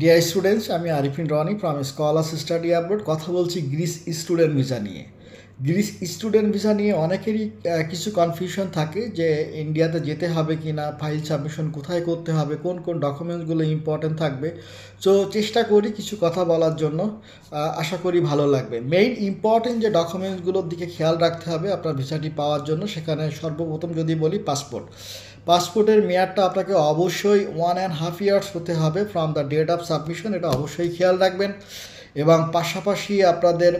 Deer students, আমি Arifin Roni from Scholars Study Abroad কথা বলছি গ্রিস স্টুডেন্ট ভিসা নিয়ে। গ্রিস স্টুডেন্ট ভিসা নিয়ে অনেকেরই কিছু কনফিউশন থাকে যে ইন্ডিয়াতে যেতে হবে কি না, ফাইল সাবমিশন কোথায় করতে হবে, কোন কোন ডকুমেন্টসগুলো ইম্পর্টেন্ট থাকবে। সো চেষ্টা করি কিছু কথা বলার জন্য, আশা করি ভালো লাগবে। মেইন ইম্পর্টেন্ট যে ডকুমেন্টসগুলোর দিকে খেয়াল রাখতে হবে আপনার ভিসাটি পাওয়ার জন্য, সেখানে সর্বপ্রথম যদি বলি পাসপোর্টের মেয়াদটা আপনাকে অবশ্যই 1.5 ইয়ার্স হতে হবে from the date of submission, এটা অবশ্যই খেয়াল রাখবেন। এবং পাশাপাশি আপনাদের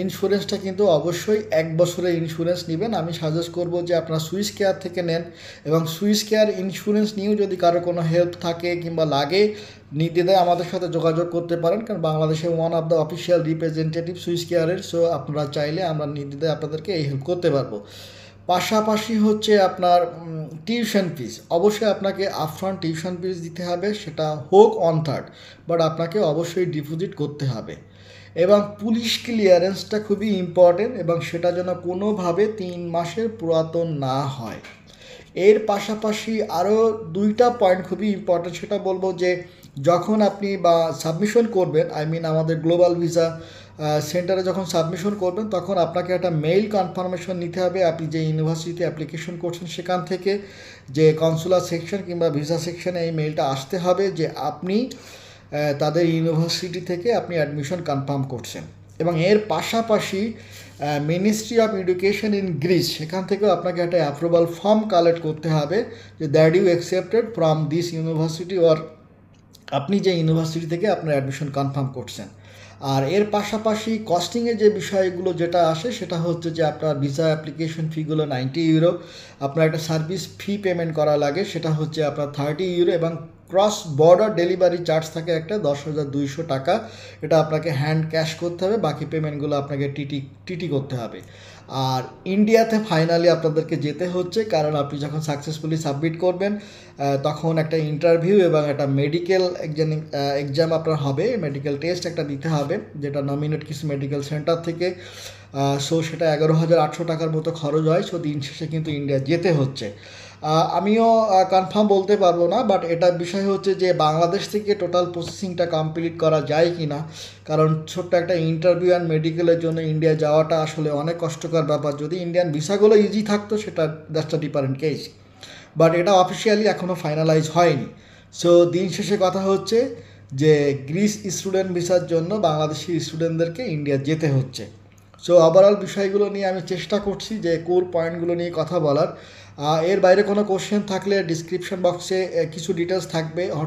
ইন্স্যুরেন্সটা কিন্তু অবশ্যই 1 বছরের ইন্স্যুরেন্স নেবেন। আমি সাজেস্ট করব যে আপনারা সুইস কেয়ার থেকে নেন, এবং সুইস কেয়ার ইন্স্যুরেন্স নিয়েও যদি কারো কোনো হেল্প থাকে কিংবা লাগে, নির্দ্বিধায় আমাদের সাথে যোগাযোগ করতে পারেন, কারণ বাংলাদেশে one of the official representative Swiss কেয়ারের। সো আপনারা চাইলে আমরা নির্দ্বিধায় আপনাদেরকে এই হেল্প করতে পারবো। পাশাপাশি হচ্ছে আপনার টিউশন ফিস, অবশ্যই আপনাকে আপফ্রন্ট টিউশন ফিস দিতে হবে, সেটা হোক অন থার্ড, বাট আপনাকে অবশ্যই ডিপোজিট করতে হবে। এবং পুলিশ ক্লিয়ারেন্সটা খুবই ইম্পর্টেন্ট, এবং সেটা যেন কোনোভাবে 3 মাসের পুরাতন না হয়। এর পাশাপাশি আরও 2টা পয়েন্ট খুবই ইম্পর্টেন্ট, সেটা বলবো যে যখন আপনি সাবমিশন করবেন, আমাদের গ্লোবাল ভিসা সেন্টারে যখন সাবমিশন করবেন, তখন আপনাকে একটা মেইল কনফার্মেশন নিতে হবে আপনি যে ইউনিভার্সিটিতে অ্যাপ্লিকেশন করছেন সেখান থেকে, যে কনসুলার সেকশন কিংবা ভিসা সেকশনে এই মেইলটা আসতে হবে যে আপনি তাদের ইউনিভার্সিটি থেকে আপনি অ্যাডমিশন কনফার্ম করছেন। এবং এর পাশাপাশি ministry of education in Greece, সেখান থেকেও আপনাকে একটা অ্যাপ্রুভাল ফর্ম কালেক্ট করতে হবে যে that you accepted from this university, or আপনি যে ইউনিভার্সিটি থেকে আপনার অ্যাডমিশন কনফার্ম করছেন। আর এর পাশাপাশি কস্টিংয়ে যে বিষয়গুলো যেটা আসে সেটা হচ্ছে যে আপনার ভিসা অ্যাপ্লিকেশন ফিগুলো 90 ইউরো, আপনার একটা সার্ভিস ফি পেমেন্ট করা লাগে, সেটা হচ্ছে আপনার 30 ইউরো, এবং ক্রস বর্ডার ডেলিভারি চার্জ থাকে একটা 10,200 টাকা, এটা আপনাকে হ্যান্ড ক্যাশ করতে হবে, বাকি পেমেন্টগুলো আপনাকে টিটি করতে হবে। আর ইন্ডিয়াতে ফাইনালি আপনাদেরকে যেতে হচ্ছে, কারণ আপনি যখন সাকসেসফুলি সাবমিট করবেন তখন একটা ইন্টারভিউ এবং একটা মেডিকেল এক্সাম আপনার হবে, মেডিকেল টেস্ট একটা দিতে হবে, যেটা নমিনেট কিছু মেডিকেল সেন্টার থেকে। সো সেটা 11,800 টাকার মতো খরচ হয়। সো দিন শেষে কিন্তু ইন্ডিয়া যেতে হচ্ছে। আমিও কনফার্ম বলতে পারবো না, বাট এটার বিষয় হচ্ছে যে বাংলাদেশ থেকে টোটাল প্রসেসিংটা কমপ্লিট করা যায় কি না, কারণ ছোট্ট একটা ইন্টারভিউ অ্যান্ড মেডিকেলের জন্য ইন্ডিয়া যাওয়াটা আসলে অনেক কষ্টকর ব্যাপার। যদি ইন্ডিয়ান ভিসাগুলো ইজি থাকতো সেটা that's a different case, but এটা অফিসিয়ালি এখনও ফাইনালাইজ হয়নি। সো দিন শেষে কথা হচ্ছে যে গ্রিস স্টুডেন্ট ভিসার জন্য বাংলাদেশি স্টুডেন্টদেরকে ইন্ডিয়া যেতে হচ্ছে। সো ওভারঅল বিষয়গুলো নিয়ে আমি চেষ্টা করছি যে কোর পয়েন্টগুলো নিয়ে কথা বলার। এর বাইরে কোনো কোশ্চেন থাকলে ডিসক্রিপশন বক্সে কিছু ডিটেলস থাকবে।